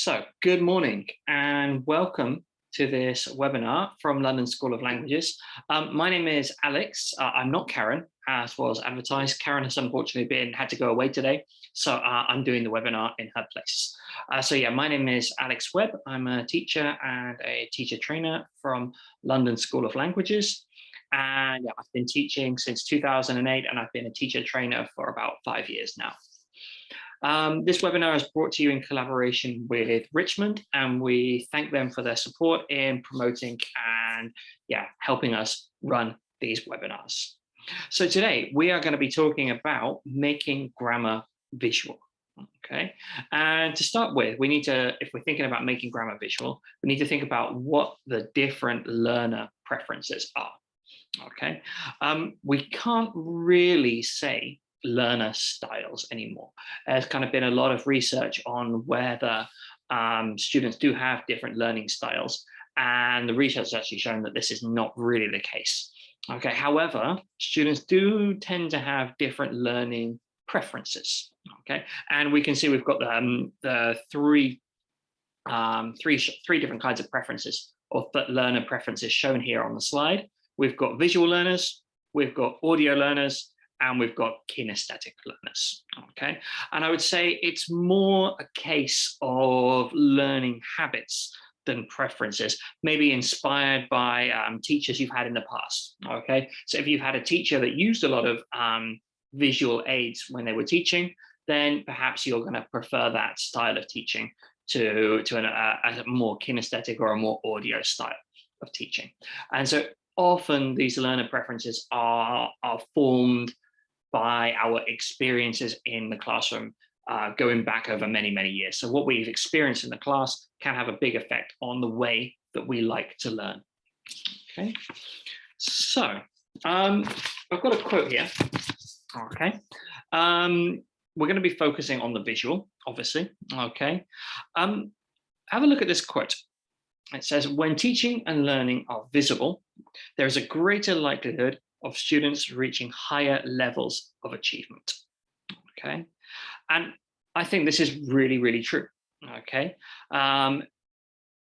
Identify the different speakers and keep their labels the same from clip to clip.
Speaker 1: So, good morning and welcome to this webinar from London School of Languages. My name is Alex. I'm not Karen, as was advertised. Karen has unfortunately had to go away today, so I'm doing the webinar in her place. My name is Alex Webb. I'm a teacher and a teacher trainer from London School of Languages. And I've been teaching since 2008, and I've been a teacher trainer for about 5 years now. This webinar is brought to you in collaboration with Richmond, and we thank them for their support in promoting and helping us run these webinars. So today we are going to be talking about making grammar visual. Okay, and to start with, we need to, if we're thinking about making grammar visual, we need to think about what the different learner preferences are. Okay, we can't really say learner styles anymore. There's kind of been a lot of research on whether students do have different learning styles, and the research has actually shown that this is not really the case. Okay, however, students do tend to have different learning preferences. Okay, and we can see we've got the three different kinds of preferences or learner preferences shown here on the slide. We've got visual learners, we've got audio learners, and we've got kinesthetic learners. Okay, and I would say it's more a case of learning habits than preferences, maybe inspired by teachers you've had in the past. Okay, so if you've had a teacher that used a lot of visual aids when they were teaching, then perhaps you're going to prefer that style of teaching to a more kinesthetic or a more audio style of teaching. And so often these learner preferences are formed by our experiences in the classroom going back over many, many years. So what we've experienced in the class can have a big effect on the way that we like to learn. Okay, so I've got a quote here. Okay, we're going to be focusing on the visual, obviously. Okay, have a look at this quote. It says, when teaching and learning are visible, there is a greater likelihood of students reaching higher levels of achievement. Okay, and I think this is really, really true. Okay,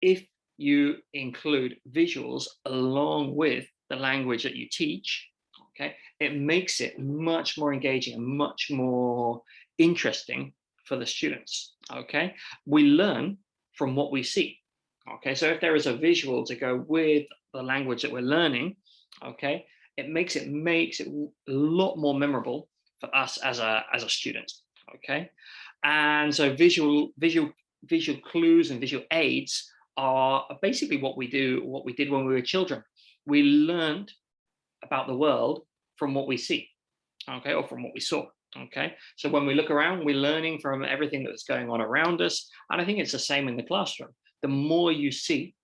Speaker 1: if you include visuals along with the language that you teach, okay, it makes it much more engaging and much more interesting for the students. Okay, we learn from what we see. Okay, so if there is a visual to go with the language that we're learning, okay, it makes it a lot more memorable for us as a student. Okay, and so visual clues and visual aids are basically what we did when we were children. We learned about the world from what we see, okay, or from what we saw. Okay, so when we look around, we're learning from everything that's going on around us, and I think it's the same in the classroom. The more you see,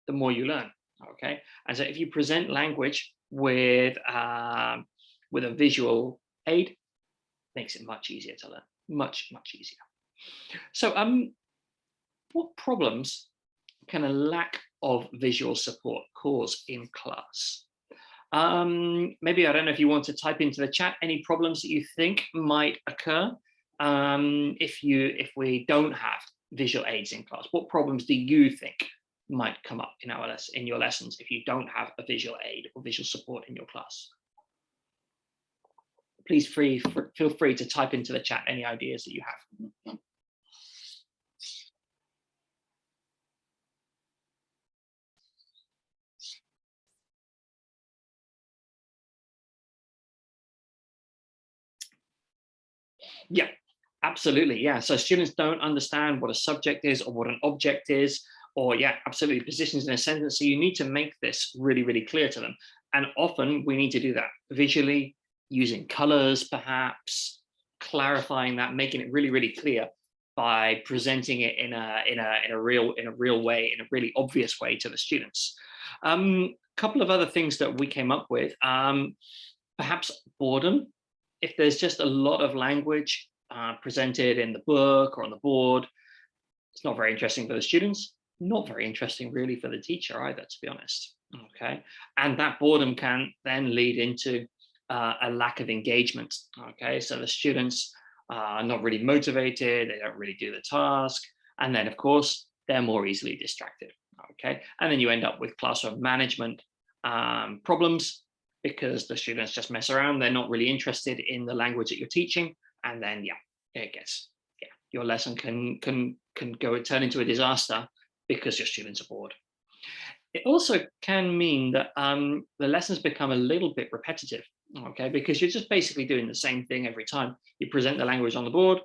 Speaker 1: the more you learn. Okay, and so if you present language with a visual aid, it makes it much easier to learn, much easier. So what problems can a lack of visual support cause in class? Maybe, I don't know if you want to type into the chat any problems that you think might occur if we don't have visual aids in class. What problems do you think might come up in your lessons if you don't have a visual aid or visual support in your class? Please feel free to type into the chat any ideas that you have. Yeah, absolutely. Yeah, so students don't understand what a subject is or what an object is, or absolutely, positions in a sentence. So you need to make this really, really clear to them. And often we need to do that visually, using colors, perhaps clarifying that, making it really, really clear by presenting it in a real way, in a really obvious way to the students. Couple of other things that we came up with, perhaps boredom. If there's just a lot of language presented in the book or on the board, it's not very interesting for the students, not very interesting really for the teacher either, to be honest. Okay, and that boredom can then lead into a lack of engagement. Okay, so the students are not really motivated, they don't really do the task, And then, of course, they're more easily distracted. Okay. And then you end up with classroom management problems because the students just mess around. They're not really interested in the language that you're teaching. And then, yeah, it gets, yeah, your lesson can turn into a disaster because your students are bored. It also can mean that the lessons become a little bit repetitive, okay, because you're just basically doing the same thing every time. You present the language on the board,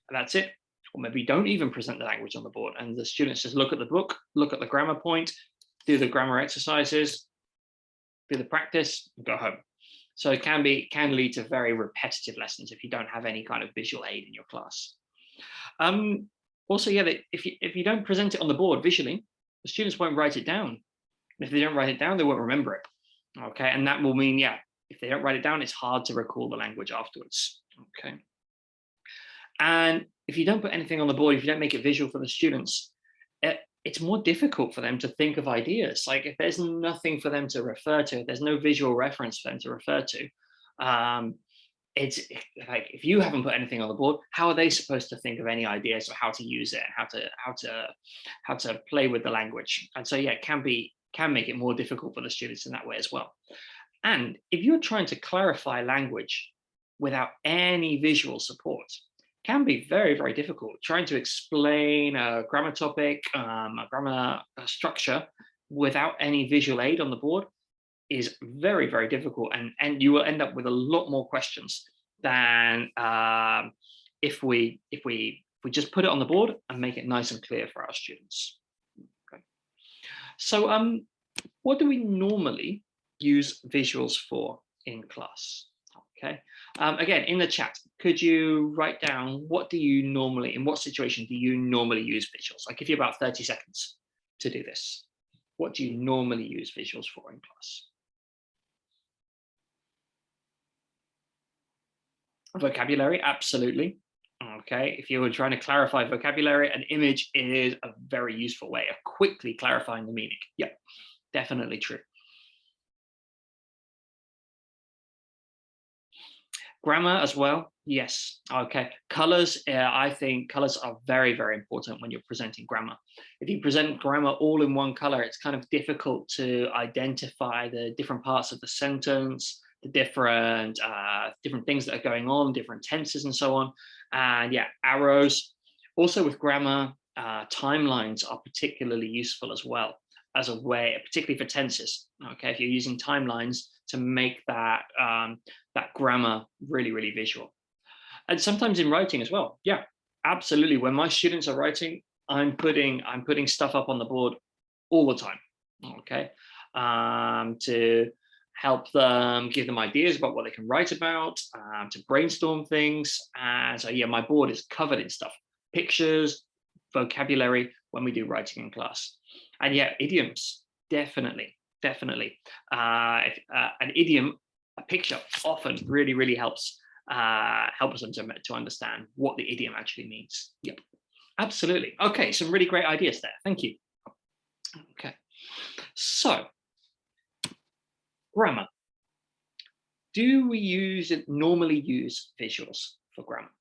Speaker 1: and that's it. Or maybe you don't even present the language on the board, and the students just look at the book, look at the grammar point, do the grammar exercises, do the practice, and go home. So it can lead to very repetitive lessons if you don't have any kind of visual aid in your class. Also, yeah, if you don't present it on the board visually, the students won't write it down. If they don't write it down, they won't remember it. Okay, and that will mean, yeah, if they don't write it down, it's hard to recall the language afterwards. Okay. And if you don't put anything on the board, if you don't make it visual for the students, it's more difficult for them to think of ideas. Like if there's nothing for them to refer to, if there's no visual reference for them to refer to, it's like if you haven't put anything on the board, how are they supposed to think of any ideas or how to use it and how to play with the language? And so, yeah, it can make it more difficult for the students in that way as well. And if you're trying to clarify language without any visual support, it can be very, very difficult. Trying to explain a grammar topic, a grammar structure without any visual aid on the board is very, very difficult. And you will end up with a lot more questions than if we just put it on the board and make it nice and clear for our students. Okay. So what do we normally use visuals for in class? Okay. Again, in the chat, could you write down in what situation do you normally use visuals? I'll give you about 30 seconds to do this. What do you normally use visuals for in class? Vocabulary, absolutely. Okay, if you were trying to clarify vocabulary, an image is a very useful way of quickly clarifying the meaning. Yeah, definitely true. Grammar as well, yes. Okay, colors, I think colors are very, very important when you're presenting grammar. If you present grammar all in one color, it's kind of difficult to identify the different parts of the sentence, the different things that are going on, different tenses and so on. And yeah, arrows. Also with grammar, timelines are particularly useful as well as a way, particularly for tenses. Okay, if you're using timelines to make that that grammar really, really visual. And sometimes in writing as well. Yeah, absolutely. When my students are writing, I'm putting stuff up on the board all the time. Okay, to help them, give them ideas about what they can write about, to brainstorm things. And so, yeah, my board is covered in stuff, pictures, vocabulary when we do writing in class. And yeah, idioms, definitely. An idiom, a picture often really, really helps them to understand what the idiom actually means. Yep, absolutely. Okay, some really great ideas there. Thank you. Okay, so grammar. Do we normally use visuals for grammar?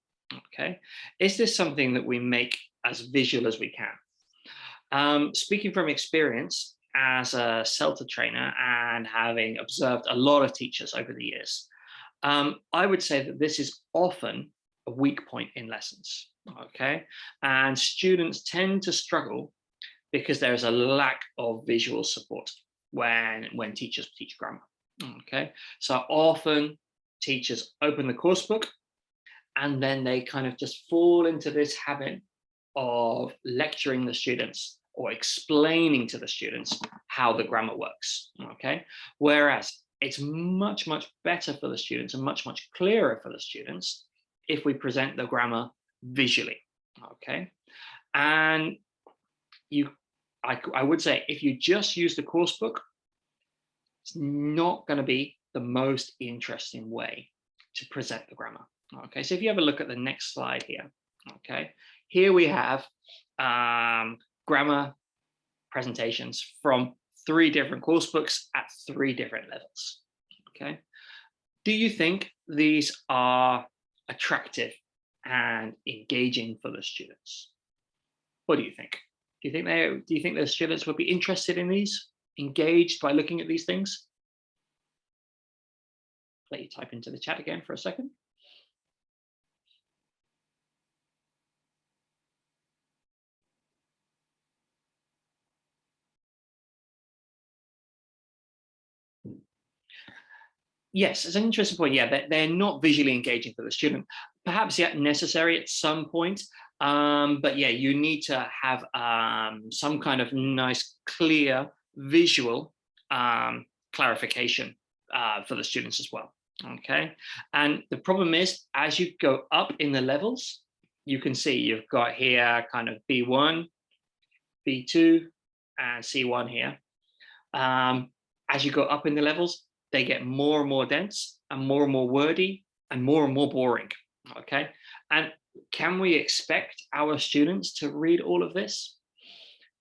Speaker 1: Okay, is this something that we make as visual as we can? Speaking from experience as a CELTA trainer and having observed a lot of teachers over the years, I would say that this is often a weak point in lessons. Okay, and students tend to struggle because there is a lack of visual support when teachers teach grammar. Okay, so often teachers open the course book and then they kind of just fall into this habit of lecturing the students or explaining to the students how the grammar works. Okay, whereas it's much, much better for the students and much, much clearer for the students if we present the grammar visually. Okay, and I would say if you just use the course book, it's not going to be the most interesting way to present the grammar. Okay, so if you have a look at the next slide here, okay, here we have grammar presentations from 3 different course books at 3 different levels. Okay, do you think these are attractive and engaging for the students? What do you think? Do you think the students would be interested in these, engaged by looking at these things? Let you type into the chat again for a second. Yes, it's an interesting point. Yeah, they're not visually engaging for the student. Perhaps yet necessary at some point, but yeah, you need to have some kind of nice, clear visual clarification for the students as well. Okay, and the problem is, as you go up in the levels, you can see you've got here kind of B1, B2, and C1 here. As you go up in the levels, they get more and more dense and more wordy and more boring. Okay, and can we expect our students to read all of this?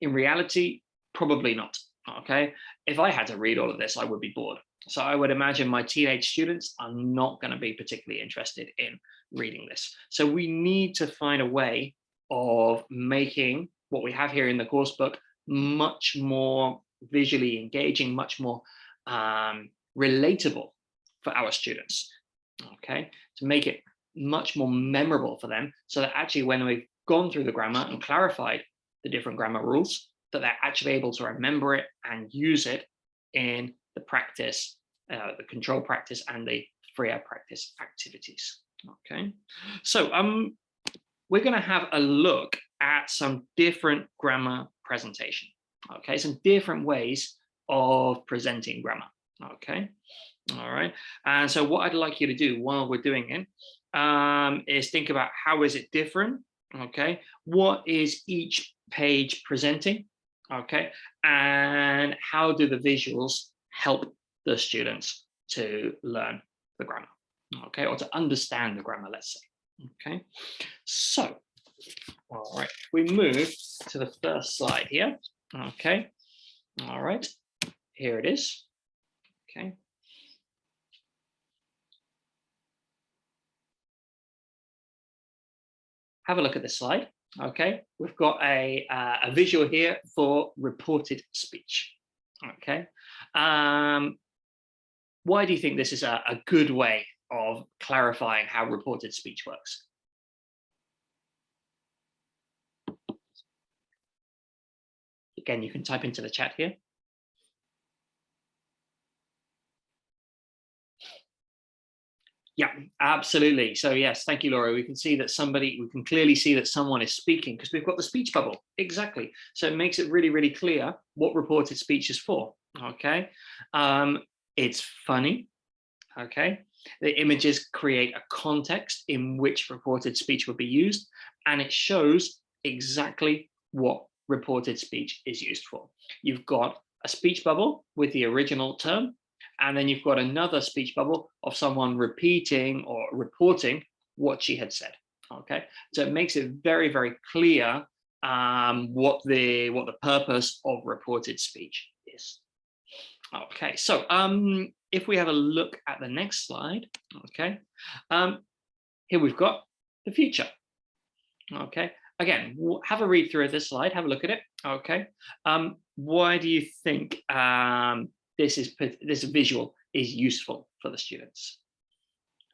Speaker 1: In reality, probably not. Okay, if I had to read all of this, I would be bored. So I would imagine my teenage students are not going to be particularly interested in reading this. So we need to find a way of making what we have here in the course book much more visually engaging, much more relatable for our students, okay, to make it much more memorable for them, so that actually when we've gone through the grammar and clarified the different grammar rules, that they're actually able to remember it and use it in the practice, the control practice and the freer practice activities. Okay, so we're going to have a look at some different grammar presentation. Okay, some different ways of presenting grammar. Okay, all right. And so what I'd like you to do while we're doing it is think about how is it different. Okay, what is each page presenting? Okay, and how do the visuals help the students to learn the grammar? Okay, or to understand the grammar, let's say. Okay, so all right, we move to the first slide here. Okay, all right, here it is. Okay. Have a look at this slide. Okay, we've got a visual here for reported speech. Okay, why do you think this is a good way of clarifying how reported speech works? Again, you can type into the chat here. Yeah, absolutely. So yes, thank you, Laura. We can see that we can clearly see that someone is speaking because we've got the speech bubble. Exactly. So it makes it really clear what reported speech is for. Okay. It's funny. Okay. The images create a context in which reported speech would be used, and it shows exactly what reported speech is used for. You've got a speech bubble with the original term, and then you've got another speech bubble of someone repeating or reporting what she had said. Okay, so it makes it very clear what the purpose of reported speech is. Okay, so if we have a look at the next slide, okay, here we've got the future. Okay, again, have a read through of this slide, have a look at it. Okay, why do you think this visual is useful for the students?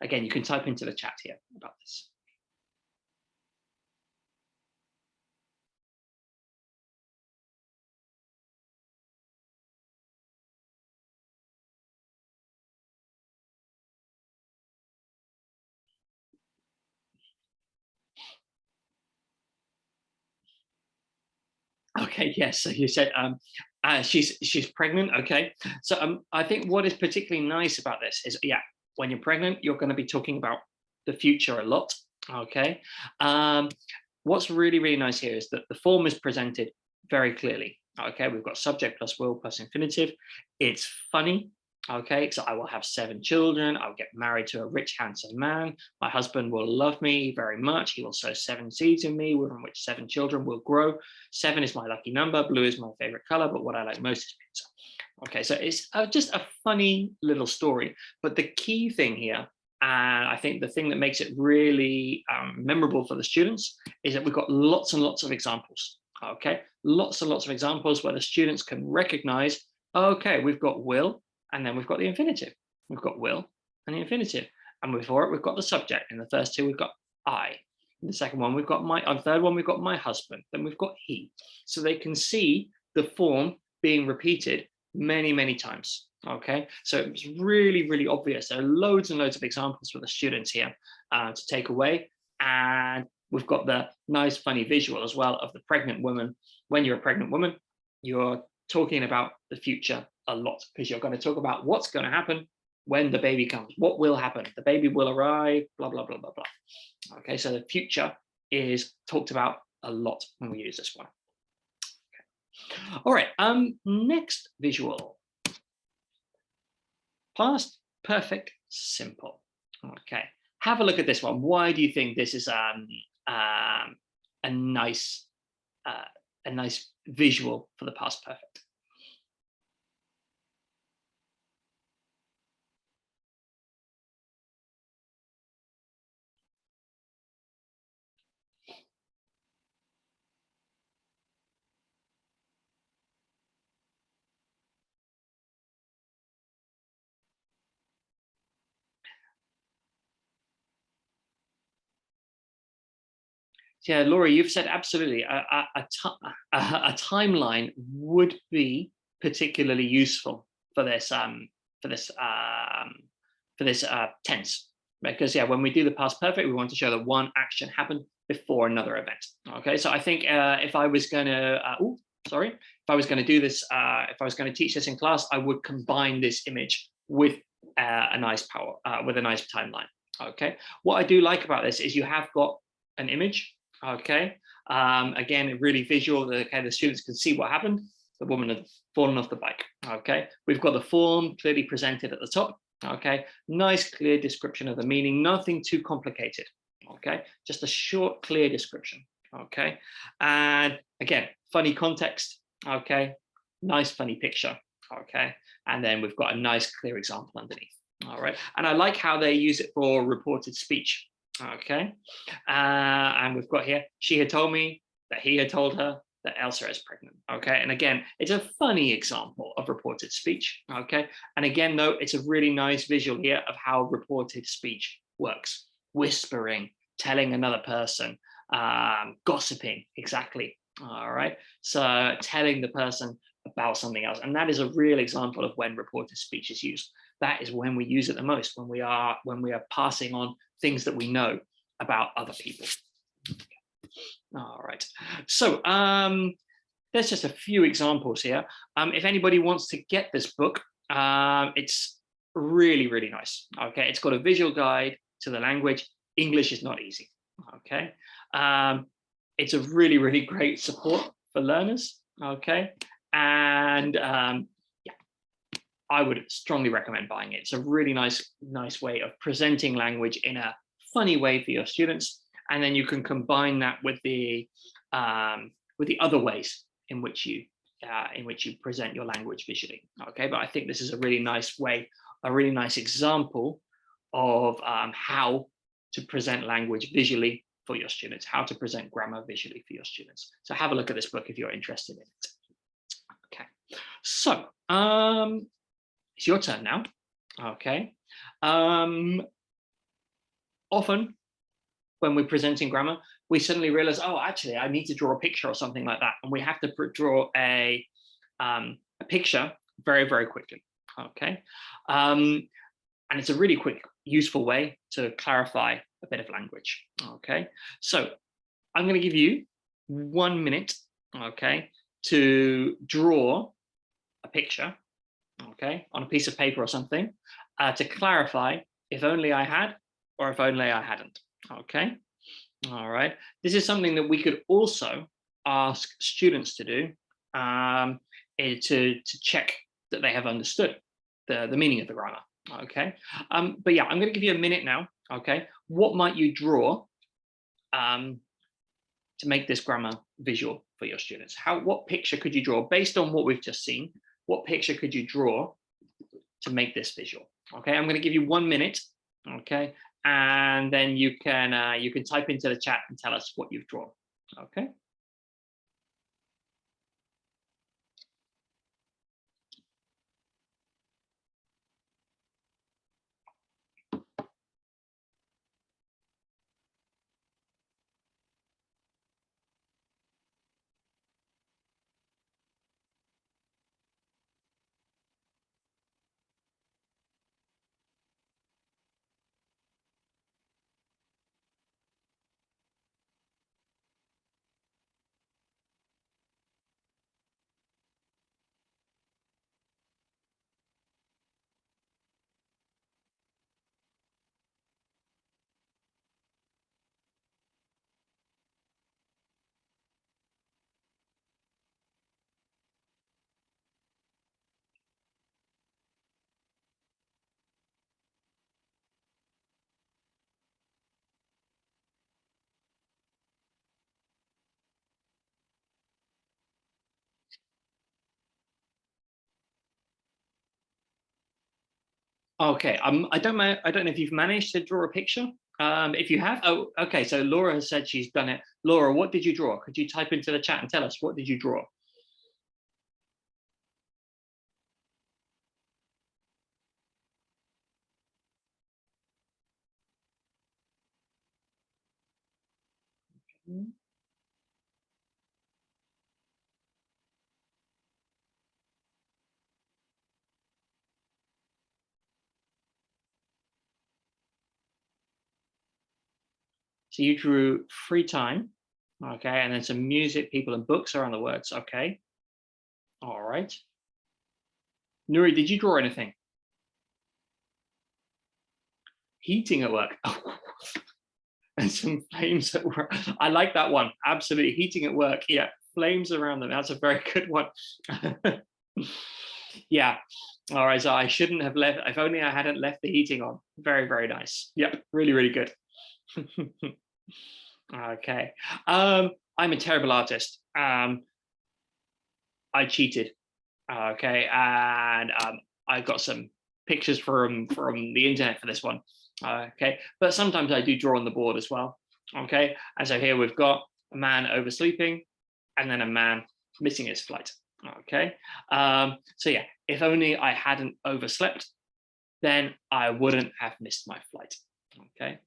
Speaker 1: Again, you can type into the chat here about this. Okay, yes. So you said she's pregnant. Okay, so I think what is particularly nice about this is, yeah, when you're pregnant, you're going to be talking about the future a lot. Okay, what's really nice here is that the form is presented very clearly. Okay, we've got subject plus will plus infinitive. It's funny. Okay, so I will have 7 children. I'll get married to a rich, handsome man. My husband will love me very much. He will sow 7 seeds in me, from which 7 children will grow. 7 is my lucky number. Blue is my favorite color, but what I like most is pizza. Okay, so it's just a funny little story. But the key thing here, and I think the thing that makes it really memorable for the students, is that we've got lots and lots of examples. Okay, lots and lots of examples where the students can recognize, okay, we've got will, and then we've got the infinitive. We've got will and the infinitive. And before it, we've got the subject. In the first two, we've got I. In the second one, we've got my, on the third one, we've got my husband. Then we've got he. So they can see the form being repeated many, many times. Okay, so it's really, really obvious. There are loads and loads of examples for the students here to take away. And we've got the nice, funny visual as well of the pregnant woman. When you're a pregnant woman, you're talking about the future a lot because you're going to talk about what's going to happen when the baby comes, what will happen, the baby will arrive, blah, blah, blah, blah, blah. Okay, so the future is talked about a lot when we use this one. Okay. All right, next visual. Past perfect simple. Okay, have a look at this one. Why do you think this is a nice visual for the past perfect? Yeah, Laurie, you've said absolutely. A timeline would be particularly useful for this tense, because yeah, when we do the past perfect, we want to show that one action happened before another event. Okay, so I think if I was going to, if I was going to do this, if I was going to teach this in class, I would combine this image with a nice timeline. Okay, what I do like about this is you have got an image. Okay, again, really visual. Okay, the students can see what happened. The woman had fallen off the bike. Okay, we've got the form clearly presented at the top. Okay, nice clear description of the meaning, nothing too complicated. Okay, just a short, clear description. Okay, and again, funny context. Okay, nice, funny picture. Okay, and then we've got a nice, clear example underneath. All right, and I like how they use it for reported speech. Okay, and we've got here, she had told me that he had told her that Elsa is pregnant. Okay, and again, it's a funny example of reported speech. Okay, and again, though, it's a really nice visual here of how reported speech works. Whispering, telling another person, gossiping, exactly. All right, so telling the person about something else, and that is a real example of when reported speech is used. That is when we use it the most, when we are passing on things that we know about other people. Okay. All right, so there's just a few examples here. If anybody wants to get this book, it's really, really nice. Okay, it's got a visual guide to the language. English is not easy. Okay, it's a really, really great support for learners. Okay, and yeah, I would strongly recommend buying it. It's a really nice way of presenting language in a funny way for your students, and then you can combine that with the other ways in which you present your language visually. Okay, but I think this is a really nice way, a really nice example of how to present language visually for your students, how to present grammar visually for your students. So have a look at this book if you're interested in it. Okay, so it's your turn now. Okay, often when we're presenting grammar, we suddenly realize, oh, actually, I need to draw a picture or something like that, and we have to draw a picture very, very quickly. Okay, and it's a really quick, useful way to clarify a bit of language. Okay, so I'm going to give you 1 minute, okay, to draw a picture, okay, on a piece of paper or something, to clarify if only I had or if only I hadn't. Okay, all right. This is something that we could also ask students to do to check that they have understood the meaning of the grammar. Okay, but yeah, I'm going to give you a minute now. Okay, what might you draw to make this grammar visual for your students? What picture could you draw based on what we've just seen? What picture could you draw to make this visual? Okay, I'm going to give you 1 minute. Okay, and then you can type into the chat and tell us what you've drawn. Okay. Okay, I don't know. I don't know if you've managed to draw a picture. If you have, oh, okay. So Laura has said she's done it. Laura, what did you draw? Could you type into the chat and tell us what did you draw? So you drew free time, okay, and then some music, people, and books around the words. Okay, all right. Nuri, did you draw anything? Heating at work. And some flames at work. I like that one. Absolutely. Heating at work. Yeah. Flames around them. That's a very good one. Yeah. All right. So I shouldn't have left. If only I hadn't left the heating on. Very, very nice. Yeah. Really, really good. Okay. I'm a terrible artist. I cheated. Okay. And I got some pictures from the internet for this one. Okay, but sometimes I do draw on the board as well. Okay, and so here we've got a man oversleeping and then a man missing his flight. Okay, so yeah, if only I hadn't overslept, then I wouldn't have missed my flight. Okay,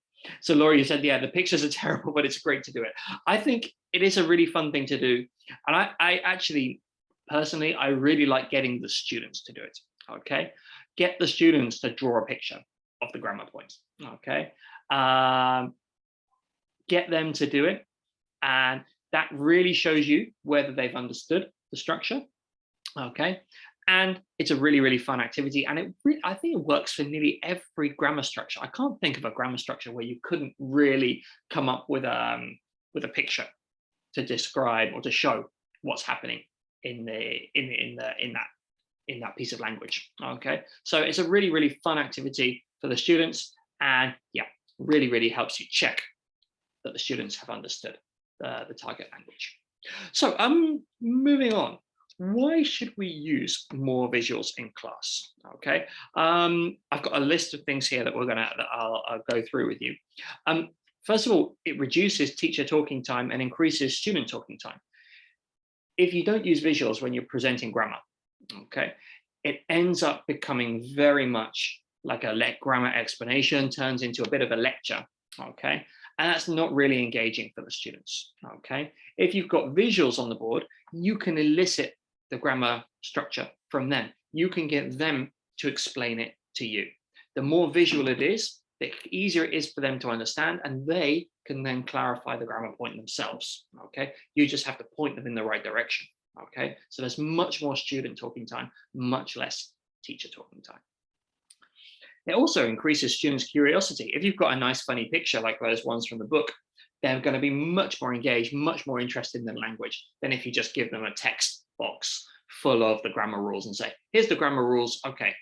Speaker 1: so Laura, you said, yeah, the pictures are terrible, but it's great to do it. I think it is a really fun thing to do. And I actually, personally, I really like getting the students to do it. Okay, get the students to draw a picture of the grammar point. Okay, get them to do it, and that really shows you whether they've understood the structure. Okay, and it's a really, really fun activity, and I think it works for nearly every grammar structure. I can't think of a grammar structure where you couldn't really come up with a picture to describe or to show what's happening in that piece of language. Okay, so it's a really, really fun activity for the students, and yeah, really, really helps you check that the students have understood the target language. So moving on. Why should we use more visuals in class? Okay, I've got a list of things here that I'll go through with you. First of all, it reduces teacher talking time and increases student talking time. If you don't use visuals when you're presenting grammar, okay, it ends up becoming very much like a grammar explanation, turns into a bit of a lecture, okay, and that's not really engaging for the students. Okay, if you've got visuals on the board, you can elicit the grammar structure from them. You can get them to explain it to you. The more visual it is, the easier it is for them to understand, and they can then clarify the grammar point themselves. Okay, you just have to point them in the right direction. Okay, so there's much more student talking time, much less teacher talking time. It also increases students' curiosity. If you've got a nice funny picture like those ones from the book, they're going to be much more engaged, much more interested in the language than if you just give them a text box full of the grammar rules and say, here's the grammar rules. Okay,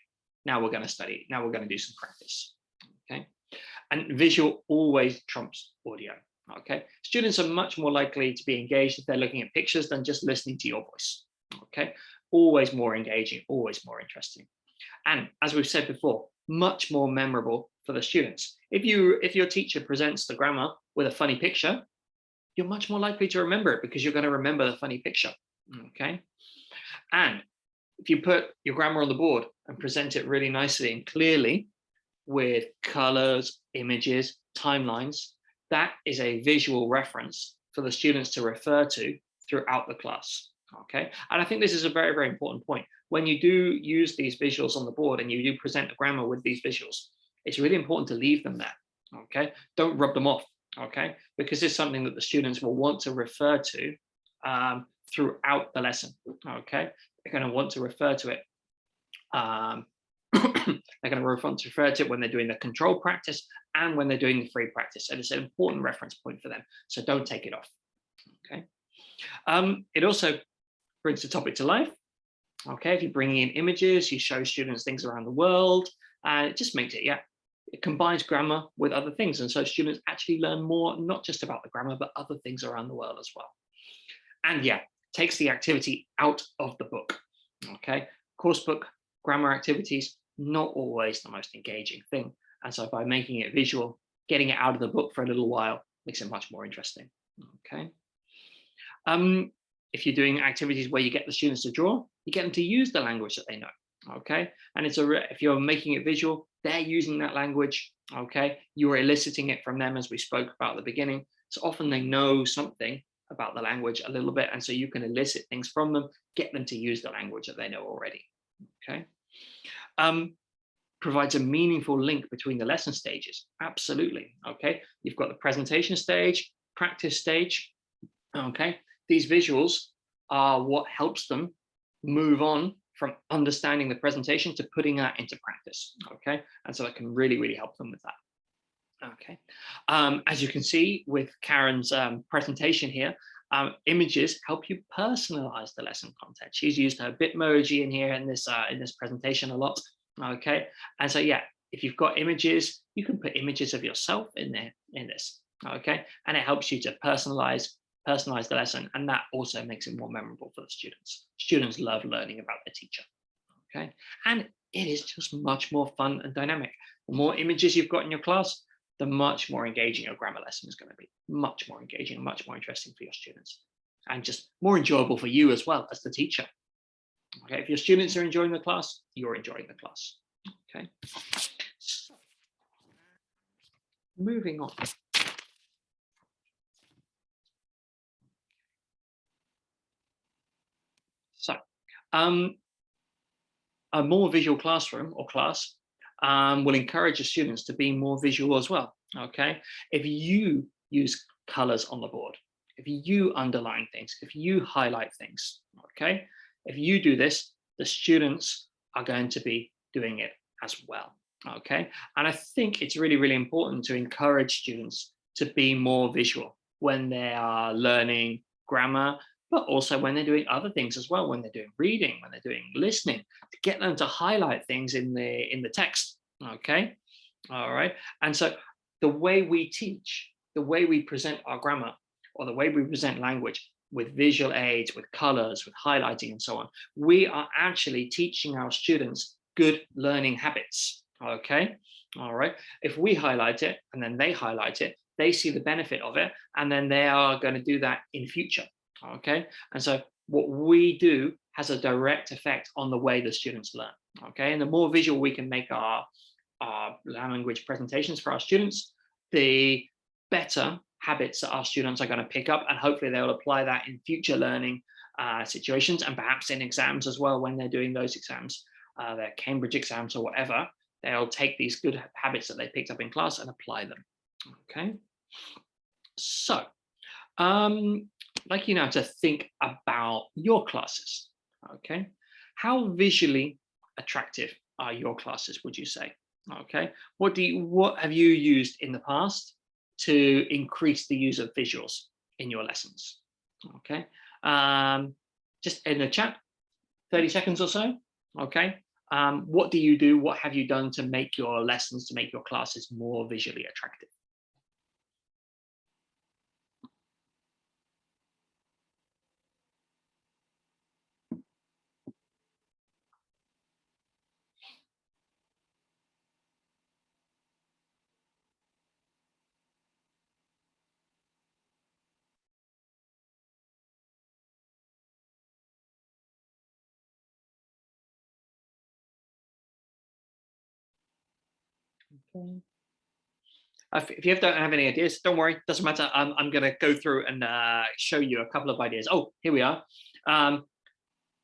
Speaker 1: now we're going to study. Now we're going to do some practice. Okay, and visual always trumps audio. Okay, students are much more likely to be engaged if they're looking at pictures than just listening to your voice. Okay, always more engaging, always more interesting. And as we've said before, much more memorable for the students. If your teacher presents the grammar with a funny picture, you're much more likely to remember it because you're going to remember the funny picture. Okay, and if you put your grammar on the board and present it really nicely and clearly with colors, images, timelines, that is a visual reference for the students to refer to throughout the class. Okay, and I think this is a very, very important point. When you do use these visuals on the board and you do present the grammar with these visuals, it's really important to leave them there. Okay, don't rub them off. Okay, because it's something that the students will want to refer to throughout the lesson. Okay, they're going to want to refer to it. They're going to want to refer to it when they're doing the control practice and when they're doing the free practice. And it's an important reference point for them. So don't take it off. Okay. It also brings the topic to life. Okay, if you're bringing in images, you show students things around the world, and it just makes it, yeah, it combines grammar with other things. And so students actually learn more, not just about the grammar, but other things around the world as well. And yeah, takes the activity out of the book. Okay, course book grammar activities not always the most engaging thing. And so by making it visual, getting it out of the book for a little while makes it much more interesting. Okay. If you're doing activities where you get the students to draw, you get them to use the language that they know. Okay. And if you're making it visual, they're using that language. Okay. You're eliciting it from them, as we spoke about at the beginning. So often they know something about the language a little bit. And so you can elicit things from them, get them to use the language that they know already. Okay. Provides a meaningful link between the lesson stages. Absolutely. Okay. You've got the presentation stage, practice stage. Okay. These visuals are what helps them move on from understanding the presentation to putting that into practice. Okay. And so it can really, really help them with that. Okay. As you can see with Karen's presentation here, images help you personalize the lesson content. She's used her Bitmoji in here in this presentation a lot. Okay. And so, yeah, if you've got images, you can put images of yourself in there in this. Okay. And it helps you to personalize the lesson. And that also makes it more memorable for the students. Students love learning about their teacher. Okay. And it is just much more fun and dynamic. The more images you've got in your class, the much more engaging your grammar lesson is going to be. Much more engaging, much more interesting for your students. And just more enjoyable for you as well as the teacher. Okay, if your students are enjoying the class, you're enjoying the class. Okay. So, moving on. So, a more visual classroom or class will encourage your students to be more visual as well. Okay, if you use colors on the board, if you underline things, if you highlight things, okay, if you do this, the students are going to be doing it as well. Okay, and I think it's really, really important to encourage students to be more visual when they are learning grammar, but also when they're doing other things as well, when they're doing reading, when they're doing listening, to get them to highlight things in the text. Okay, all right. And so the way we teach, the way we present our grammar, or the way we present language with visual aids, with colors, with highlighting, and so on, we are actually teaching our students good learning habits. Okay, all right. If we highlight it and then they highlight it, they see the benefit of it, and then they are going to do that in future. Okay, and so what we do has a direct effect on the way the students learn. Okay, and the more visual we can make our language presentations for our students, the better habits that our students are going to pick up, and hopefully they'll apply that in future learning situations, and perhaps in exams as well. When they're doing those exams, their Cambridge exams or whatever, they'll take these good habits that they picked up in class and apply them. Okay, so I'd like you now to think about your classes. Okay, how visually attractive are your classes, would you say? Okay, what have you used in the past to increase the use of visuals in your lessons? Okay, just in the chat, 30 seconds or so. Okay, what do you do? What have you done to make your lessons, to make your classes more visually attractive? Okay. If you don't have any ideas, don't worry, doesn't matter. I'm going to go through and show you a couple of ideas. Oh, here we are.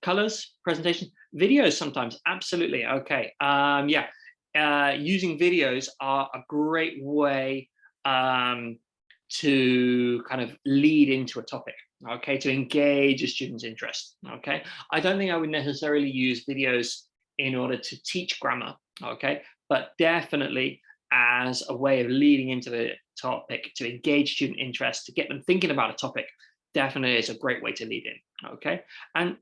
Speaker 1: Colors, presentation, videos sometimes, absolutely. Okay, yeah, using videos are a great way to kind of lead into a topic, okay, to engage a student's interest. Okay, I don't think I would necessarily use videos in order to teach grammar, okay, but definitely as a way of leading into the topic, to engage student interest, to get them thinking about a topic, definitely is a great way to lead in. Okay, and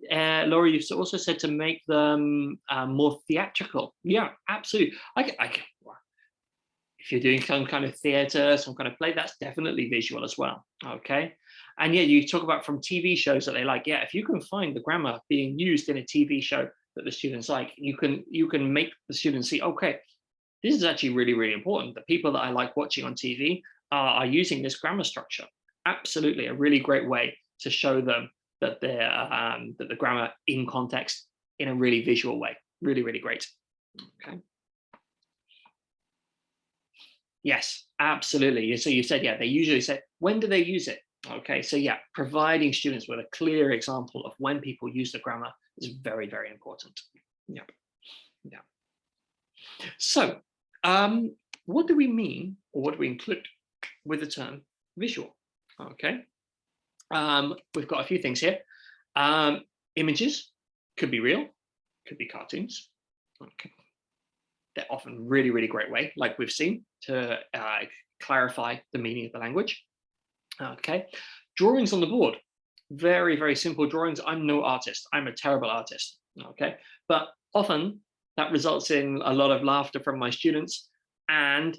Speaker 1: Laura, you've also said to make them more theatrical. Yeah, absolutely. If you're doing some kind of theater, some kind of play, that's definitely visual as well. Okay, and yeah, you talk about from TV shows that they like. Yeah, if you can find the grammar being used in a TV show, that the students like, you can make the students see, okay, this is actually really, really important. The people that I like watching on TV are using this grammar structure. Absolutely, a really great way to show them that that the grammar in context in a really visual way. Really, really great. Okay. Yes, absolutely. So you said, yeah, they usually say, when do they use it? Okay, so yeah, providing students with a clear example of when people use the grammar is very, very important. Yeah, yeah. So what do we mean, or what do we include with the term visual? Okay, we've got a few things here. Images could be real, could be cartoons. Okay. They're often really, really great way, like we've seen, to clarify the meaning of the language. Okay, drawings on the board, very, very simple drawings. I'm no artist. I'm a terrible artist. Okay, but often that results in a lot of laughter from my students and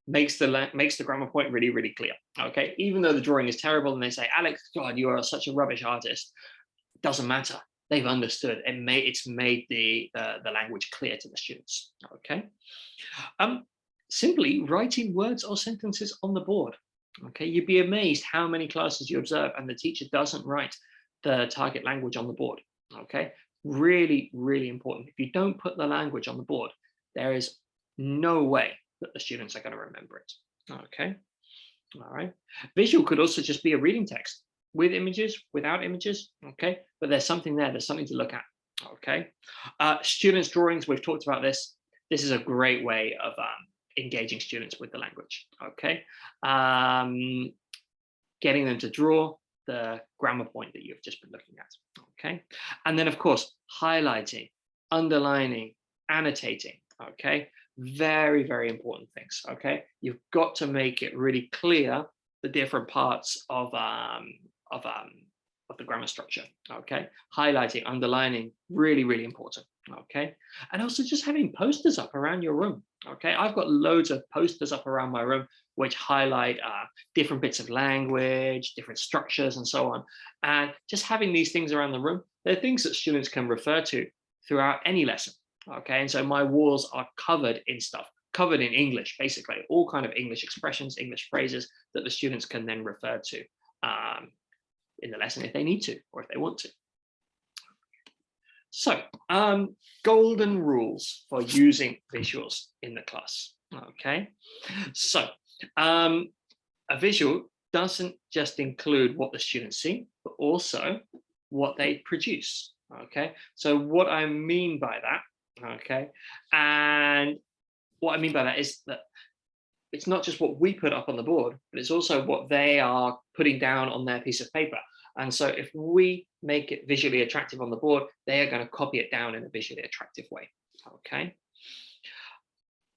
Speaker 1: makes the grammar point really, really clear. Okay, even though the drawing is terrible and they say, Alex, God, you are such a rubbish artist, doesn't matter. They've understood. It's made the language clear to the students. Okay, simply writing words or sentences on the board. Okay, you'd be amazed how many classes you observe and the teacher doesn't write the target language on the board. Okay, really, really important. If you don't put the language on the board, there is no way that the students are going to remember it. Okay, all right. Visual could also just be a reading text with images, without images. Okay, but there's something there. There's something to look at. Okay, students' drawings. We've talked about this. This is a great way of engaging students with the language. Okay, getting them to draw the grammar point that you've just been looking at. Okay, and then of course highlighting, underlining, annotating. Okay, very, very important things. Okay, you've got to make it really clear the different parts of the grammar structure. Okay, highlighting, underlining, really, really important. Okay, and also just having posters up around your room. Okay, I've got loads of posters up around my room which highlight different bits of language, different structures, and so on. And just having these things around the room, they're things that students can refer to throughout any lesson. Okay, and so my walls are covered in stuff, covered in English, basically, all kind of English expressions, English phrases that the students can then refer to in the lesson if they need to, or if they want to. So, golden rules for using visuals in the class. Okay, so a visual doesn't just include what the students see, but also what they produce. Okay, so what I mean by that, okay, and what I mean by that is that it's not just what we put up on the board, but it's also what they are putting down on their piece of paper. And so if we make it visually attractive on the board, they are going to copy it down in a visually attractive way. Okay,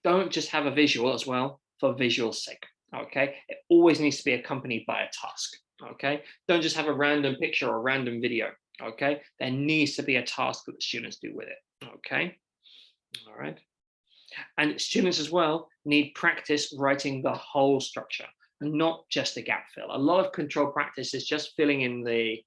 Speaker 1: don't just have a visual as well for visual's sake. Okay, it always needs to be accompanied by a task. Okay, don't just have a random picture or a random video. Okay, there needs to be a task that the students do with it. Okay, all right. And students as well need practice writing the whole structure, not just a gap fill. A lot of control practice is just filling in the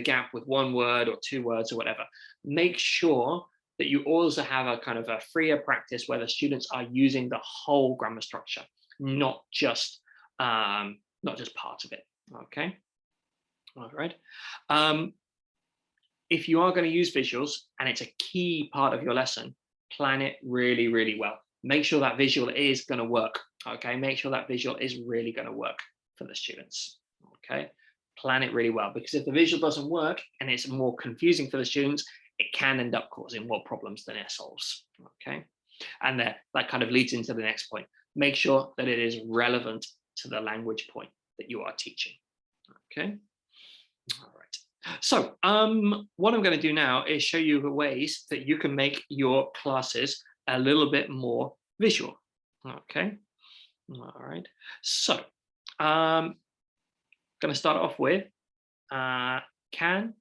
Speaker 1: gap with one word or two words or whatever. Make sure that you also have a kind of a freer practice where the students are using the whole grammar structure, not just part of it. Okay, all right. If you are going to use visuals and it's a key part of your lesson, plan it really, really well. Make sure that visual is going to work. Okay, make sure that visual is really going to work for the students. Okay, plan it really well, because if the visual doesn't work and it's more confusing for the students, it can end up causing more problems than it solves. Okay, and that kind of leads into the next point. Make sure that it is relevant to the language point that you are teaching. Okay, all right. So what I'm going to do now is show you the ways that you can make your classes a little bit more visual. Okay, all right. So I'm going to start off with can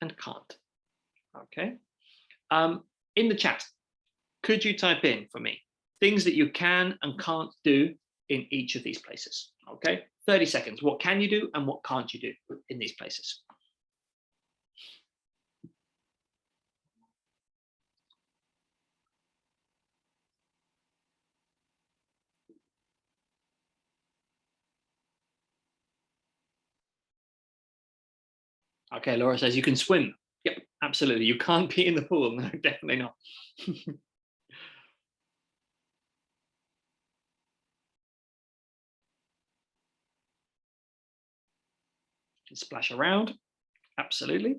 Speaker 1: and can't. Okay, in the chat, could you type in for me things that you can and can't do in each of these places? Okay, 30 seconds. What can you do and what can't you do in these places? Okay, Laura says you can swim. Yep, absolutely. You can't be in the pool. No, definitely not. Splash around. Absolutely.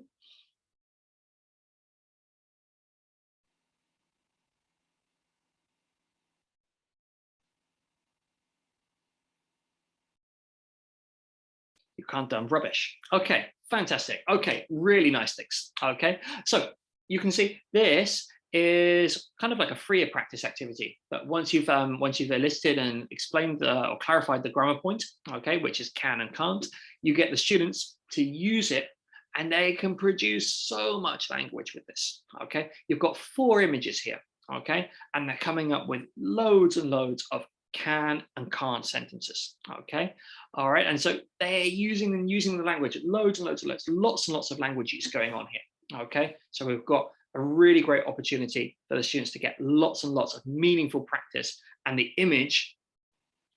Speaker 1: You can't dump rubbish. Okay, fantastic. Okay, really nice things. Okay, so you can see this is kind of like a freer practice activity. But once you've enlisted and explained or clarified the grammar point, okay, which is can and can't, you get the students to use it, and they can produce so much language with this. Okay, you've got 4 images here. Okay, and they're coming up with loads and loads of can and can't sentences. Okay, all right, and so they're using the language, loads and loads and loads, lots and lots of language use going on here. Okay, so we've got a really great opportunity for the students to get lots and lots of meaningful practice, and the image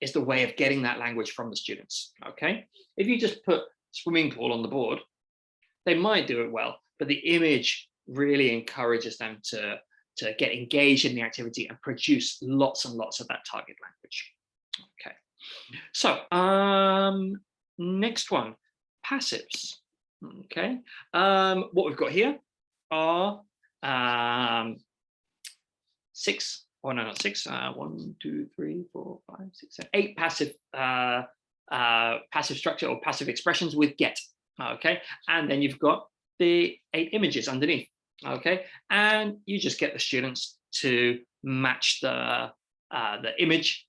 Speaker 1: is the way of getting that language from the students. Okay, if you just put swimming pool on the board, they might do it well, but the image really encourages them to get engaged in the activity and produce lots and lots of that target language. Okay, so next one, passives. Okay, what we've got here are 6, oh no, not 6, 1, 2, 3, 4, 5, 6, 7, 8 passive structure or passive expressions with get. Okay, and then you've got the 8 images underneath. Okay, and you just get the students to match the image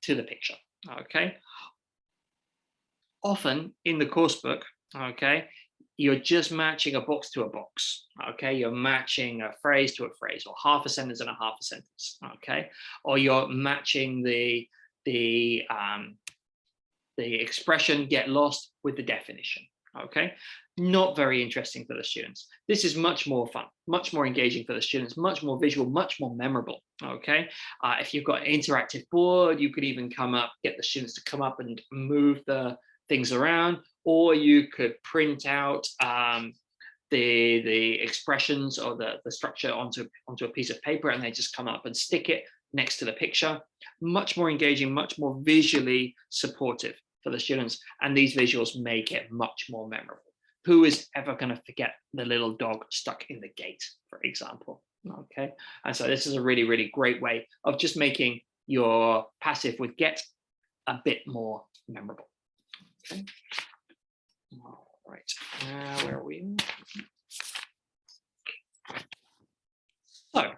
Speaker 1: to the picture. Okay, often in the course book, okay, you're just matching a box to a box. Okay, you're matching a phrase to a phrase, or half a sentence and a half a sentence. Okay, or you're matching the expression get lost with the definition. Okay, not very interesting for the students. This is much more fun, much more engaging for the students, much more visual, much more memorable. Okay, if you've got an interactive board, you could even get the students to come up and move the things around, or you could print out the expressions or the structure onto a piece of paper, and they just come up and stick it next to the picture. Much more engaging, much more visually supportive for the students, and these visuals make it much more memorable. Who is ever going to forget the little dog stuck in the gate, for example? Okay, and so this is a really, really great way of just making your passive with get a bit more memorable. Okay, all right, where are we? So,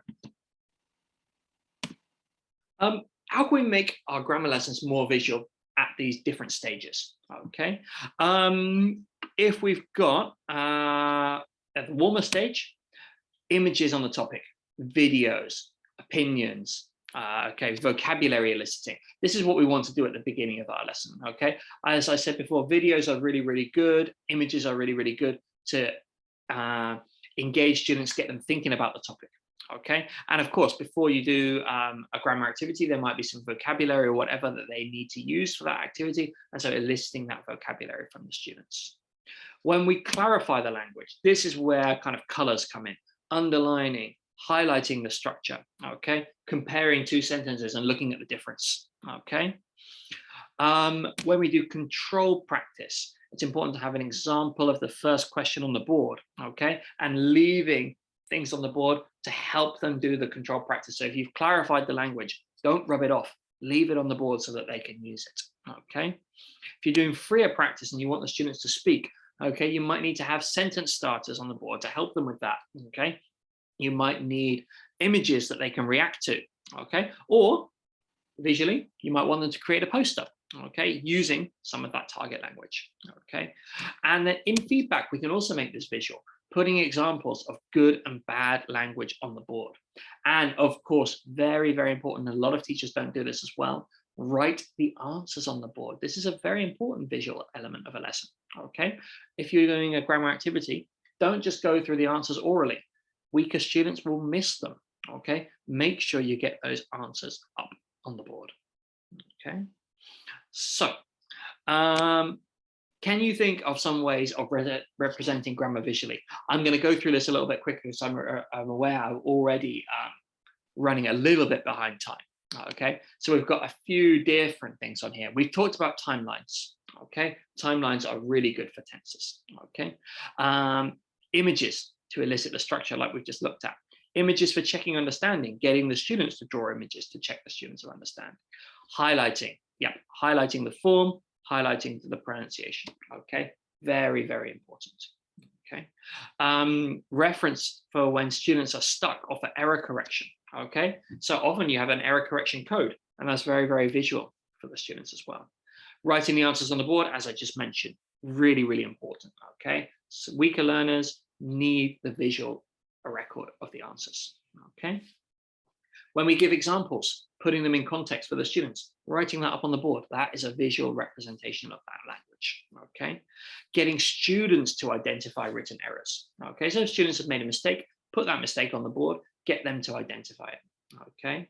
Speaker 1: how can we make our grammar lessons more visual at these different stages? Okay, if we've got at the warmer stage, images on the topic, videos, opinions, okay, vocabulary eliciting. This is what we want to do at the beginning of our lesson. Okay, as I said before, videos are really, really good. Images are really, really good to engage students, get them thinking about the topic. Okay, and of course, before you do a grammar activity, there might be some vocabulary or whatever that they need to use for that activity, and so eliciting that vocabulary from the students. When we clarify the language, this is where kind of colors come in, underlining, highlighting the structure, okay, comparing 2 sentences and looking at the difference. Okay, when we do control practice, it's important to have an example of the first question on the board, okay, and leaving things on the board to help them do the control practice. So if you've clarified the language, don't rub it off, leave it on the board so that they can use it. Okay, if you're doing freer practice and you want the students to speak, okay, you might need to have sentence starters on the board to help them with that. Okay, you might need images that they can react to. Okay, or visually, you might want them to create a poster, okay, using some of that target language. Okay, and then in feedback, we can also make this visual, putting examples of good and bad language on the board. And of course, very, very important, a lot of teachers don't do this as well, write the answers on the board. This is a very important visual element of a lesson. Okay, if you're doing a grammar activity, don't just go through the answers orally. Weaker students will miss them. Okay, make sure you get those answers up on the board. Okay, so Can you think of some ways of representing grammar visually? I'm going to go through this a little bit quicker because I'm aware I'm already running a little bit behind time. Okay, so we've got a few different things on here. We've talked about timelines. Okay, timelines are really good for tenses. Okay, images to elicit the structure like we've just looked at. Images for checking understanding, getting the students to draw images to check the students understand. Highlighting, yeah, highlighting the form, highlighting the pronunciation. Okay, very, very important. Okay, reference for when students are stuck or for error correction. Okay, so often you have an error correction code, and that's very, very visual for the students as well. Writing the answers on the board, as I just mentioned, really, really important. Okay, so weaker learners need the visual record of the answers. Okay, when we give examples, putting them in context for the students, writing that up on the board, that is a visual representation of that language. Okay, getting students to identify written errors. Okay, so if students have made a mistake, put that mistake on the board, get them to identify it. Okay,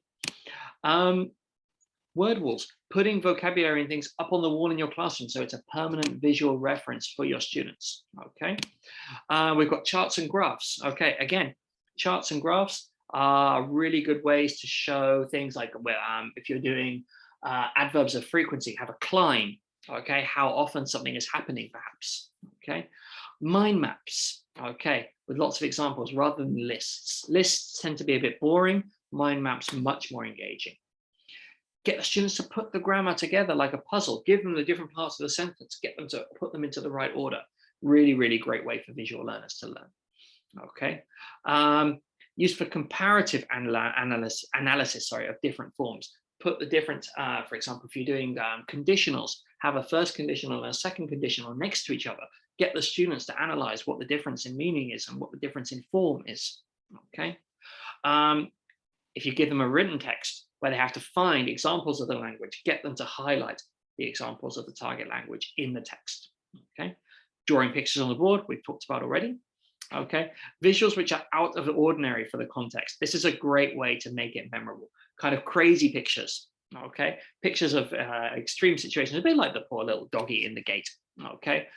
Speaker 1: word walls, putting vocabulary and things up on the wall in your classroom so it's a permanent visual reference for your students. Okay, we've got charts and graphs. Okay, again, charts and graphs are really good ways to show things like if you're doing adverbs of frequency, have a climb. Okay, how often something is happening, perhaps. Okay, mind maps. Okay, with lots of examples rather than lists. Lists tend to be a bit boring. Mind maps much more engaging. Get the students to put the grammar together like a puzzle. Give them the different parts of the sentence. Get them to put them into the right order. Really, really great way for visual learners to learn. Okay. Used for comparative analysis of different forms. Put the different, for example, if you're doing conditionals, have a first conditional and a second conditional next to each other. Get the students to analyze what the difference in meaning is and what the difference in form is. Okay. If you give them a written text where they have to find examples of the language, get them to highlight the examples of the target language in the text. Okay. Drawing pictures on the board, we've talked about already. Okay, visuals which are out of the ordinary for the context. This is a great way to make it memorable. Kind of crazy pictures. Okay, pictures of extreme situations, a bit like the poor little doggy in the gate. Okay,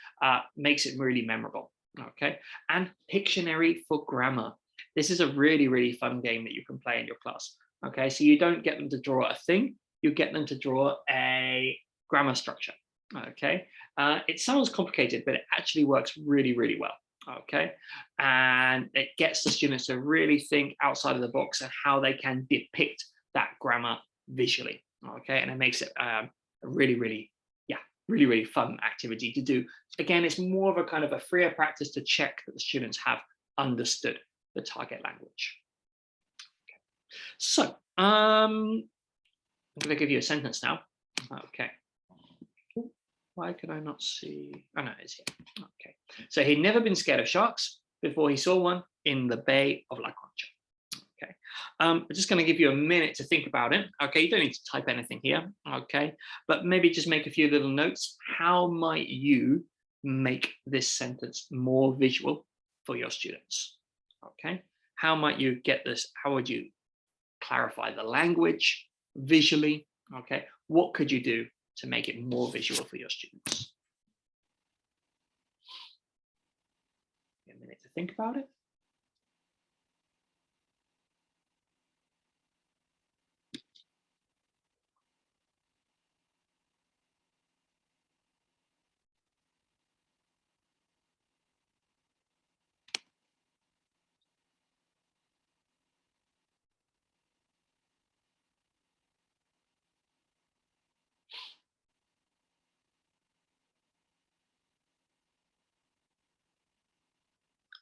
Speaker 1: makes it really memorable. Okay, and Pictionary for grammar. This is a really, really fun game that you can play in your class. Okay, so you don't get them to draw a thing, you get them to draw a grammar structure. Okay, it sounds complicated, but it actually works really, really well. Okay, and it gets the students to really think outside of the box and how they can depict that grammar visually. Okay, and it makes it a really, really, really, really fun activity to do. Again, it's more of a kind of a freer practice to check that the students have understood the target language. Okay. So I'm going to give you a sentence now. Okay. Why can I not see? Oh, no, it's here. Okay. So he'd never been scared of sharks before he saw one in the Bay of La Concha. Okay. I'm just going to give you a minute to think about it. Okay. You don't need to type anything here. Okay. But maybe just make a few little notes. How might you make this sentence more visual for your students? Okay. How might you get this? How would you clarify the language visually? Okay. What could you do to make it more visual for your students? A minute to think about it.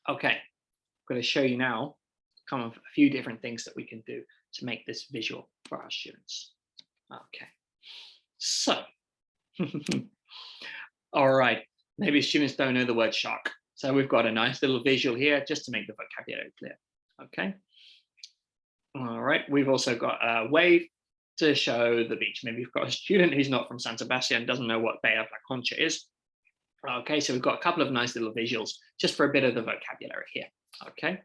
Speaker 1: Okay, I'm going to show you now kind of a few different things that we can do to make this visual for our students. Okay, so, all right, maybe students don't know the word shark. So we've got a nice little visual here just to make the vocabulary clear. Okay, all right, we've also got a wave to show the beach. Maybe you've got a student who's not from San Sebastian and doesn't know what Bay of La Concha is. Okay, so we've got a couple of nice little visuals just for a bit of the vocabulary here. Okay,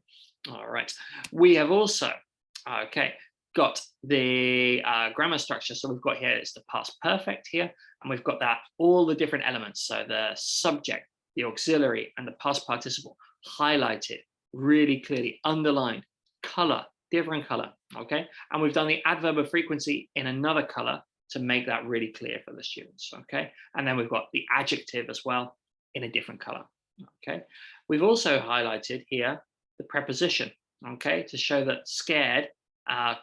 Speaker 1: all right. We have also, okay, got the grammar structure. So we've got here, it's the past perfect here, and we've got that all the different elements. So the subject, the auxiliary, and the past participle highlighted really clearly, underlined, color, different color, okay? And we've done the adverb of frequency in another color to make that really clear for the students, okay? And then we've got the adjective as well in a different color, okay? We've also highlighted here the preposition, okay, to show that scared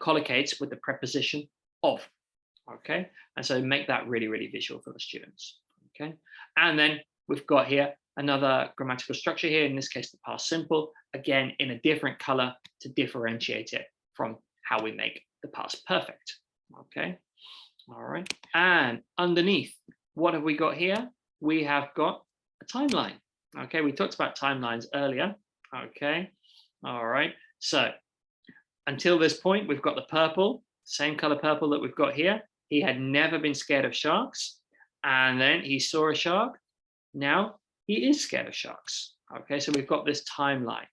Speaker 1: collocates with the preposition of, okay? And so make that really, really visual for the students, okay? And then we've got here another grammatical structure here, in this case, the past simple, again, in a different color to differentiate it from how we make the past perfect, okay? All right, and underneath, what have we got here? We have got a timeline, okay? We talked about timelines earlier, okay? All right, so until this point, we've got the purple, same color purple that we've got here. He had never been scared of sharks, and then he saw a shark. Now he is scared of sharks, okay? So we've got this timeline,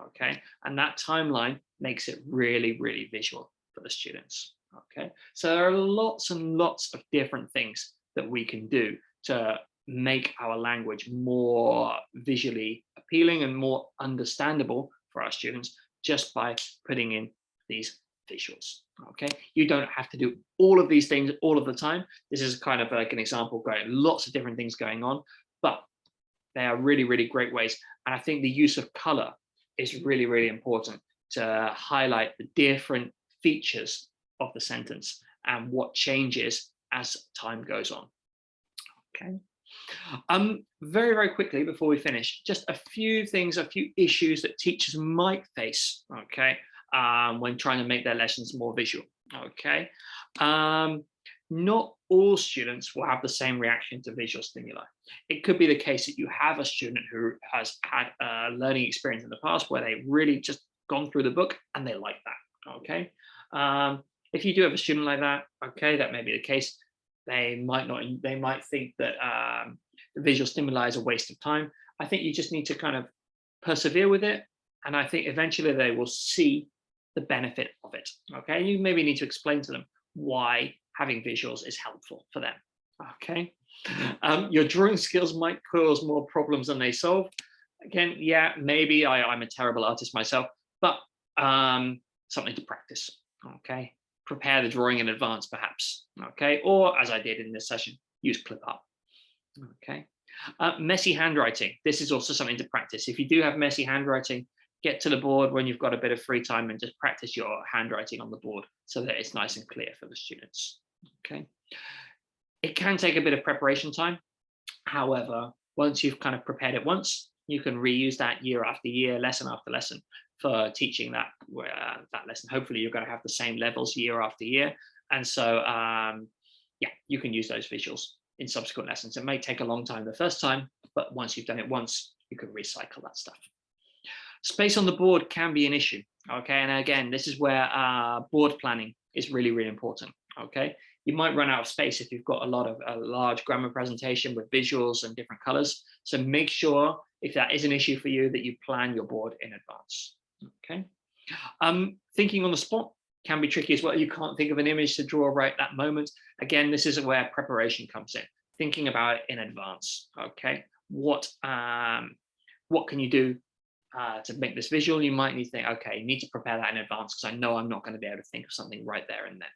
Speaker 1: okay? And that timeline makes it really, really visual for the students, okay? So there are lots and lots of different things that we can do to make our language more visually appealing and more understandable for our students just by putting in these visuals, okay? You don't have to do all of these things all of the time. This is kind of like an example going, lots of different things going on, but they are really, really great ways. And I think the use of color is really, really important to highlight the different features of the sentence and what changes as time goes on, okay? Very, very quickly before we finish, just a few things, a few issues that teachers might face, okay, when trying to make their lessons more visual, okay? Not all students will have the same reaction to visual stimuli. It could be the case that you have a student who has had a learning experience in the past where they really just gone through the book and they like that, okay? If you do have a student like that, okay, that may be the case. They might think that the visual stimuli is a waste of time. I think you just need to kind of persevere with it. And I think eventually they will see the benefit of it, okay? You maybe need to explain to them why having visuals is helpful for them, okay? Your drawing skills might cause more problems than they solve. Again, yeah, maybe I'm a terrible artist myself, but something to practice, okay? Prepare the drawing in advance, perhaps, okay? Or as I did in this session, use ClipArt, okay? Messy handwriting. This is also something to practice. If you do have messy handwriting, get to the board when you've got a bit of free time and just practice your handwriting on the board so that it's nice and clear for the students, okay? It can take a bit of preparation time. However, once you've kind of prepared it once, you can reuse that year after year, lesson after lesson for teaching that lesson. Hopefully you're going to have the same levels year after year. And so, yeah, you can use those visuals in subsequent lessons. It may take a long time the first time, but once you've done it once, you can recycle that stuff. Space on the board can be an issue, okay? And again, this is where board planning is really, really important, okay? You might run out of space if you've got a large grammar presentation with visuals and different colors. So make sure, if that is an issue for you, that you plan your board in advance, okay? Thinking on the spot can be tricky as well. You can't think of an image to draw right that moment. Again, this is where preparation comes in. Thinking about it in advance, okay? What can you do to make this visual? You might need to think, okay, you need to prepare that in advance because I know I'm not going to be able to think of something right there and then.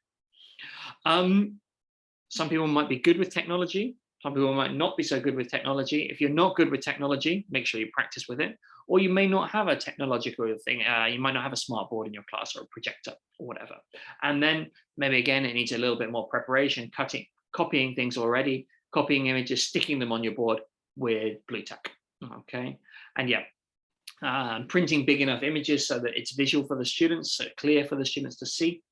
Speaker 1: Some people might be good with technology. Some people might not be so good with technology. If you're not good with technology, make sure you practice with it. Or you may not have a technological thing. You might not have a smart board in your class or a projector or whatever. And then maybe again, it needs a little bit more preparation, copying things already, copying images, sticking them on your board with blue tack, okay? And yeah, printing big enough images so that it's visual for the students, so clear for the students to see.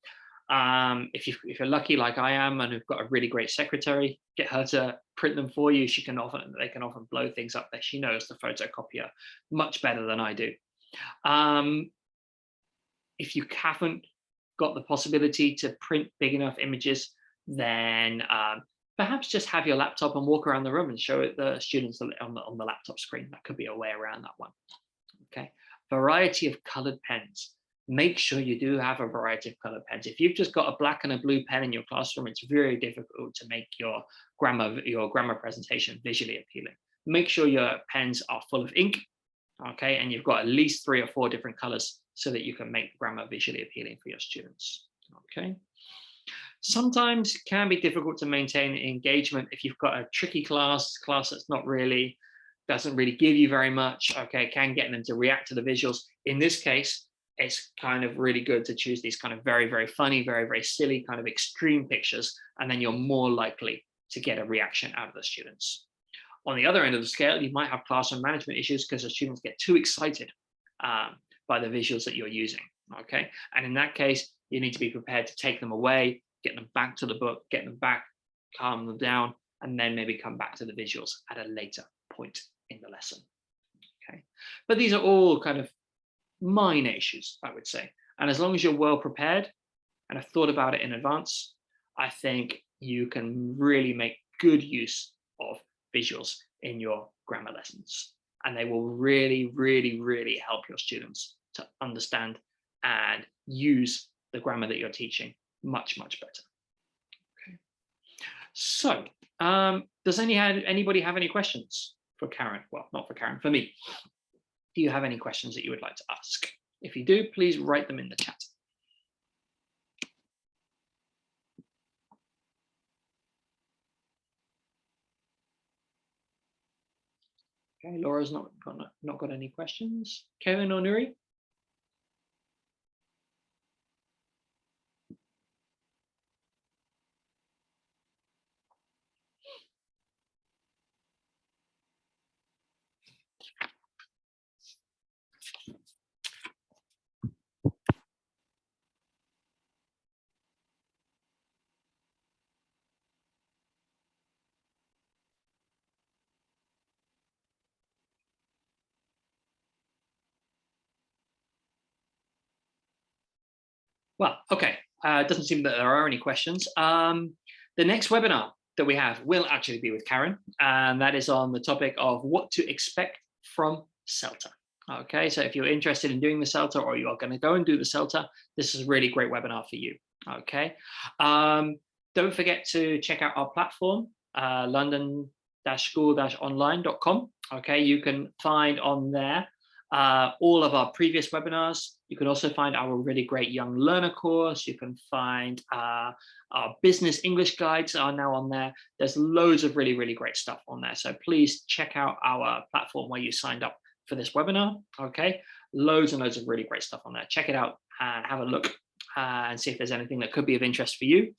Speaker 1: If you're lucky like I am and have got a really great secretary, get her to print them for you. They can often blow things up there. She knows the photocopier much better than I do. If you haven't got the possibility to print big enough images, then perhaps just have your laptop and walk around the room and show it the students on the laptop screen. That could be a way around that one. Okay, variety of colored pens. make sure you do have a variety of color pens. If you've just got a black and a blue pen in your classroom, it's very difficult to make your grammar presentation visually appealing. Make sure your pens are full of ink, okay, and you've got at least 3 or 4 different colors so that you can make grammar visually appealing for your students, okay. Sometimes it can be difficult to maintain engagement if you've got a tricky class that's doesn't really give you very much, okay, can get them to react to the visuals. In this case, it's kind of really good to choose these kind of very, very funny, very, very silly kind of extreme pictures, and then you're more likely to get a reaction out of the students. On the other end of the scale, you might have classroom management issues because the students get too excited by the visuals that you're using, okay? And in that case, you need to be prepared to take them away, get them back to the book, get them back, calm them down, and then maybe come back to the visuals at a later point in the lesson, okay? But these are all kind of minor issues, I would say. And as long as you're well prepared and have thought about it in advance, I think you can really make good use of visuals in your grammar lessons. And they will really, really, really help your students to understand and use the grammar that you're teaching much, much better. Okay. So does anybody have any questions for Karen? Well, not for Karen, for me. Do you have any questions that you would like to ask? If you do, please write them in the chat. Okay, Laura's not got any questions. Kevin or Nuri? Well, okay. It doesn't seem that there are any questions. The next webinar that we have will actually be with Karen, and that is on the topic of what to expect from CELTA. Okay, so if you're interested in doing the CELTA or you are going to go and do the CELTA, this is a really great webinar for you. Okay, don't forget to check out our platform, london-school-online.com. Okay, you can find on there all of our previous webinars. You can also find our really great young learner course. You can find our business English guides are now on there. There's loads of really, really great stuff on there. So please check out our platform where you signed up for this webinar. Okay, loads and loads of really great stuff on there. Check it out and have a look and see if there's anything that could be of interest for you.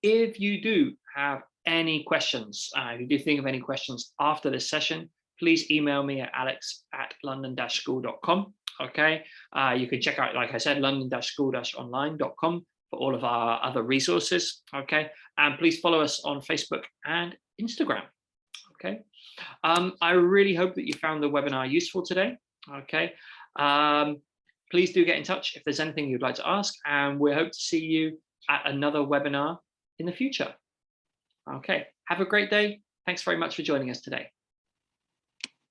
Speaker 1: If you do have any questions, if you do think of any questions after this session, please email me at alex@london-school.com. Okay, you can check out, like I said, london-school-online.com for all of our other resources. Okay, and please follow us on Facebook and Instagram. Okay, I really hope that you found the webinar useful today. Okay, please do get in touch if there's anything you'd like to ask, and we hope to see you at another webinar in the future. Okay, have a great day. Thanks very much for joining us today.